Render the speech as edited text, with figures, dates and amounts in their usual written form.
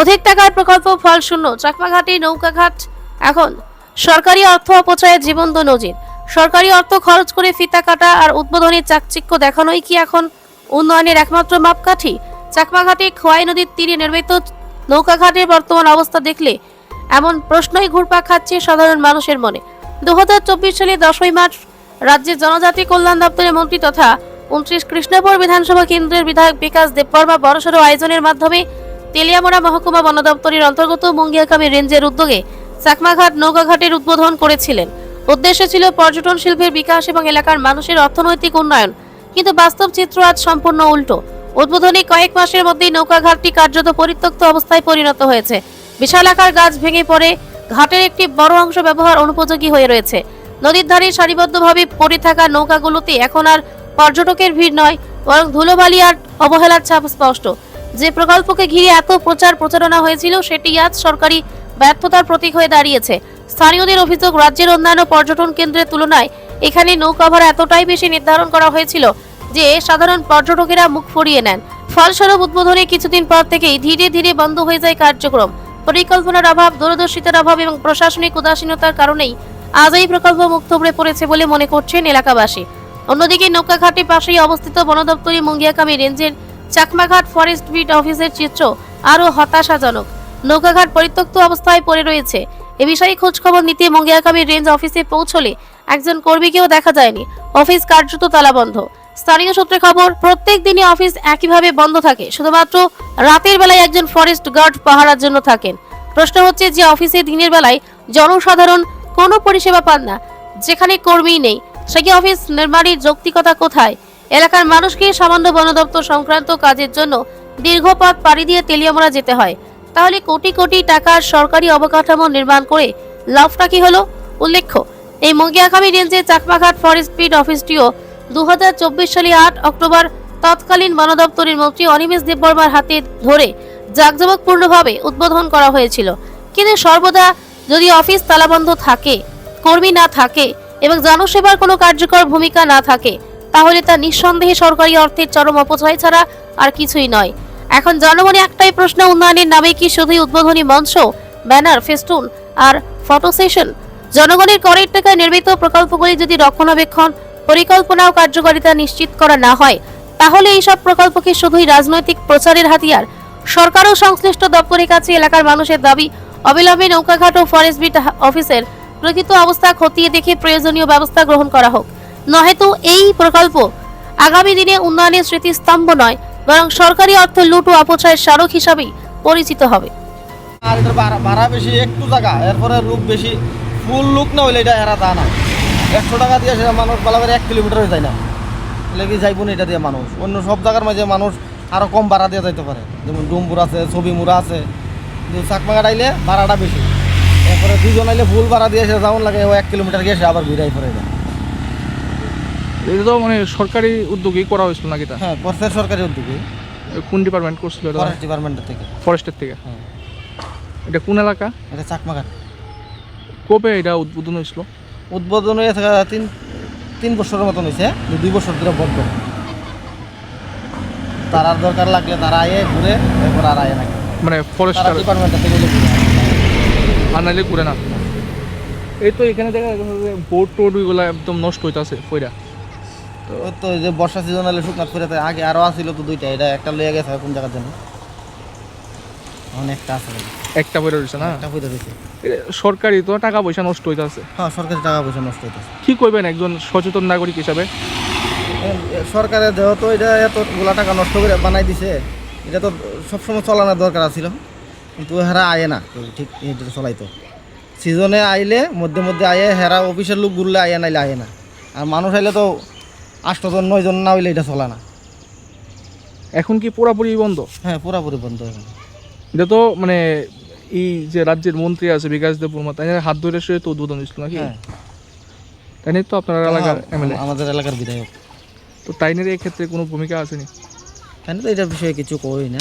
অধিক টাকার প্রকল্প ফলশূন্য, চাকমাঘাটে নৌকাঘাট এখন সরকারি অর্থ অপচয়ের জীবন্ত নজির। সরকারি অর্থ খরচ করে ফিতা কাটা আর উদ্বোধনী চাকচিক্য দেখানোই কি এখন উন্নয়নের একমাত্র মাপকাঠি? চাকমাঘাটে খোয়াই নদীর তীরে নির্মিত নৌকাঘাটের বর্তমান অবস্থা দেখলে এমন প্রশ্নই ঘুরপাক খাচ্ছে সাধারণ মানুষের মনে। 2024 সালে 10ই মার্চ রাজ্যের জনজাতি কল্যাণ দপ্তরের মন্ত্রী তথা 29 কৃষ্ণপুর বিধানসভা কেন্দ্রের বিধায়ক বিকাশ দেববর্মা বড়সড় আয়োজনের মাধ্যমে তেলিয়ামুড়া মহকুমা বন দপ্তরের অন্তর্গত মুঙ্গিয়াকামী রেঞ্জের উদ্যোগে চাকমাঘাট নৌকাঘাটের উদ্বোধন করেছিলেন। উদ্দেশ্য ছিল পর্যটন শিল্পের বিকাশ এবং এলাকার মানুষের অর্থনৈতিক উন্নয়ন। কিন্তু বাস্তব চিত্র আজ সম্পূর্ণ উল্টো। উদ্বোধনী কয়েক মাসের মধ্যেই নৌকাঘাটটি কার্যত পরিত্যক্ত অবস্থায় পরিণত হয়েছে। বিশাল আকার গাছ ভেঙে পড়ে ঘাটের একটি বড় অংশ ব্যবহার অনুপযোগী হয়ে রয়েছে। নদীর ধারে সারিবদ্ধভাবে পড়ে থাকা নৌকাগুলোতে এখন আর পর্যটকের ভিড় নয়, বরং ধুলোবালি আর অবহেলার ছাপ স্পষ্ট। যে প্রকল্পকে ঘিরে এত প্রচারণা হয়েছিল সেটি আজ সরকারি ব্যর্থতার প্রতীক হয়ে দাঁড়িয়েছে। স্থানীয়দের অভিযোগ, রাজ্যের অন্যান্য পর্যটন কেন্দ্রের তুলনায় এখানে নৌকা ভাড়া এতটাই বেশি নির্ধারণ করা হয়েছিল যে সাধারণ পর্যটকেরা মুখ ফিরিয়ে নেন। ফলস্বরূপ উদ্বোধনে কিছুদিন পর থেকেই ধীরে ধীরে বন্ধ হয়ে যায় কার্যক্রম। পরিকল্পনার অভাব, দূরদর্শিতার অভাব এবং প্রশাসনিক উদাসীনতার কারণেই আজ এই প্রকল্প মুখ থুবড়ে পড়েছে বলে মনে করছেন এলাকাবাসী। অন্যদিকে নৌকাঘাটের পাশেই অবস্থিত বন দপ্তরের মুঙ্গিয়াকামী রেঞ্জের চাকমাঘাট ফরেস্ট বিট অফিসের চিত্র আরও হতাশাজনক। নৌকাঘাট পরিত্যক্ত অবস্থায় পড়ে রয়েছে। এ বিষয়ে খোঁজ খবর নিতে মুঙ্গিয়াকামী রেঞ্জ অফিসে পৌঁছলে একজন কর্মীকেও দেখা যায়নি। অফিস কার্যত তালাবন্ধ। স্থানীয় সূত্রে খবর, প্রত্যেক দিনই অফিস একইভাবে বন্ধ থাকে, শুধুমাত্র রাতের বেলায় একজন ফরেস্ট গার্ড পাহারার জন্য থাকেন। প্রশ্ন হচ্ছে, যে অফিসে দিনের বেলায় জনসাধারণ কোনো পরিষেবা পান না, যেখানে কর্মী নেই, সেই অফিস নির্মাণের যৌক্তিকতা কোথায়? এলাকার মানুষকে সামান্য বন দপ্তর সংক্রান্ত কাজের জন্য দীর্ঘ পথ পাড়ি দিয়ে তেলিয়ামুড়া যেতে হয়। তাহলে কোটি কোটি টাকার সরকারি অবকাঠামো নির্মাণ করে লাভটা কি হলো? উল্লেখ্য, এই মুঙ্গিয়াকামী রেঞ্জের চাকমাঘাট ফরেস্ট বিট অফিসটিও 2024 সালে 8 অক্টোবর তৎকালীন বন দপ্তরের মন্ত্রী অনিমেষ দেববর্মার হাতে ধরে জাঁকজমকপূর্ণভাবে উদ্বোধন করা হয়েছিল। কিন্তু সর্বদা যদি অফিস তালাবন্ধ থাকে, কর্মী না থাকে এবং জনসেবার কোনো কার্যকর ভূমিকা না থাকে, তাহলে তা নিঃসন্দেহে সরকারি অর্থের চরম অপচয় ছাড়া আর কিছুই নয়। এখন জনমনে একটাই প্রশ্ন, উন্নয়নের নামে কি শুধুই উদ্বোধনী মঞ্চ, ব্যানার, ফেস্টুন আর ফটো সেশন? জনগণের করের টাকায় নির্মিত প্রকল্পগুলি যদি রক্ষণাবেক্ষণ, পরিকল্পনা ও কার্যকারিতা নিশ্চিত করা না হয়, তাহলে এইসব প্রকল্পকে শুধুই রাজনৈতিক প্রচারের হাতিয়ার। সরকার ও সংশ্লিষ্ট দপ্তরের কাছে এলাকার মানুষের দাবি, অবিলম্বে নৌকাঘাট ও ফরেস্ট বিট অফিসের প্রকৃত অবস্থা খতিয়ে দেখে প্রয়োজনীয় ব্যবস্থা গ্রহণ করা হোক। নয়তো এই প্রকল্প আগামী দিনে উন্নয়নের স্মৃতিস্তম্ভ নয়, বরং সরকারি অর্থ লুট ও অপচয়ের স্মারক হিসাবেই পরিচিত হবে। আর এটা ভাড়া বেশি, একটু জায়গা, এরপরে লুক বেশি। ফুল লুক না হইলে এটা এরা তা না। 100 টাকা দিয়ে সেটা মানুষ বালাবারে 1 কিলোমিটার হয়ে যায় না, লেগে যাইব না এটা দিয়ে মানুষ। অন্য সব জায়গার মাঝে মানুষ আরও কম ভাড়া দিয়ে যাইতে পারে, যেমন ডুমপুর আছে, ছবিমুড়া আছে। কিন্তু চাকমাঘাট আইলে ভাড়াটা বেশি। এরপরে 2 জন আইলে ফুল ভাড়া দিয়ে এসে যেমন লাগে 1 কিলোমিটার গিয়ে আবার ঘুরাই পড়ে যায়। এটা তো মানে সরকারি উদ্যোগেই করা হয়েছিল নাকি? তা হ্যাঁ, করছে সরকারি উদ্যোগে। কোন ডিপার্টমেন্ট করছিল এটা? ফরেস্ট ডিপার্টমেন্টের থেকে। ফরেস্টের থেকে? হ্যাঁ। এটা কোন এলাকা? এটা চাকমাঘাট। কবে এটা উদ্বোধন হয়েছিল? উদ্বোধন হয়েছে 3 বছরের মতন হয়েছে। 2 বছর ধরে বন্ধ। তারার দরকার লাগলে তারা আয়ে ঘুরে, এরপর আর আয়ে নাকি মানে ফরেস্ট ডিপার্টমেন্টের থেকে ঘুরে আর নাইলে ঘুরে না। এই তো এখানে দেখা যাচ্ছে বোট টোট ওইগুলো একদম নষ্ট হইতেছে পয়রা। ওই তো যে বর্ষা সিজন হলে শুকনাথ ফেরে আগে আরও আসছিল তো 2টা, এটা একটা লইয়া গেছে কোন জায়গার জন্য, অনেকটা আছে, একটা পয়রা রয়েছে না? একটা পয়সা রয়েছে। সরকারি তো টাকা পয়সা নষ্ট হইতেছে। হ্যাঁ, সরকারি টাকা পয়সা নষ্ট হইতেছে। কি করবেন একজন সচেতন নাগরিক হিসাবে? সরকারের যেহেতু এটা এতগুলা টাকা নষ্ট করে বানাই দিছে, এটা তো সবসময় চলানোর দরকার ছিল, কিন্তু হেরা আয়ে না ঠিক এটা চলাইতো। সিজনে আইলে মধ্যে মধ্যে আয়ে, হেরা অফিসের লোক ঘুরলে আয়ে, নাইলে আয়ে না। আর মানুষ আইলে তো 8 জন 9 জন না হইলে এটা চলে না। এখন কি পুরাপুরি বন্ধ? হ্যাঁ, পুরাপুরি বন্ধ এখন। এটা তো মানে এই যে রাজ্যের মন্ত্রী আছে বিকাশ দেববর্মা, তাই হাত ধরে সে তো উদ্বোধন হয়েছিল নাকি? হ্যাঁ, তাই তো আপনার এলাকার এমএলএ, আমাদের এলাকার বিধায়ক। তো তাইনের এই ক্ষেত্রে কোনো ভূমিকা আসেনি? তাই না, তো এটার বিষয়ে কিছু কই না।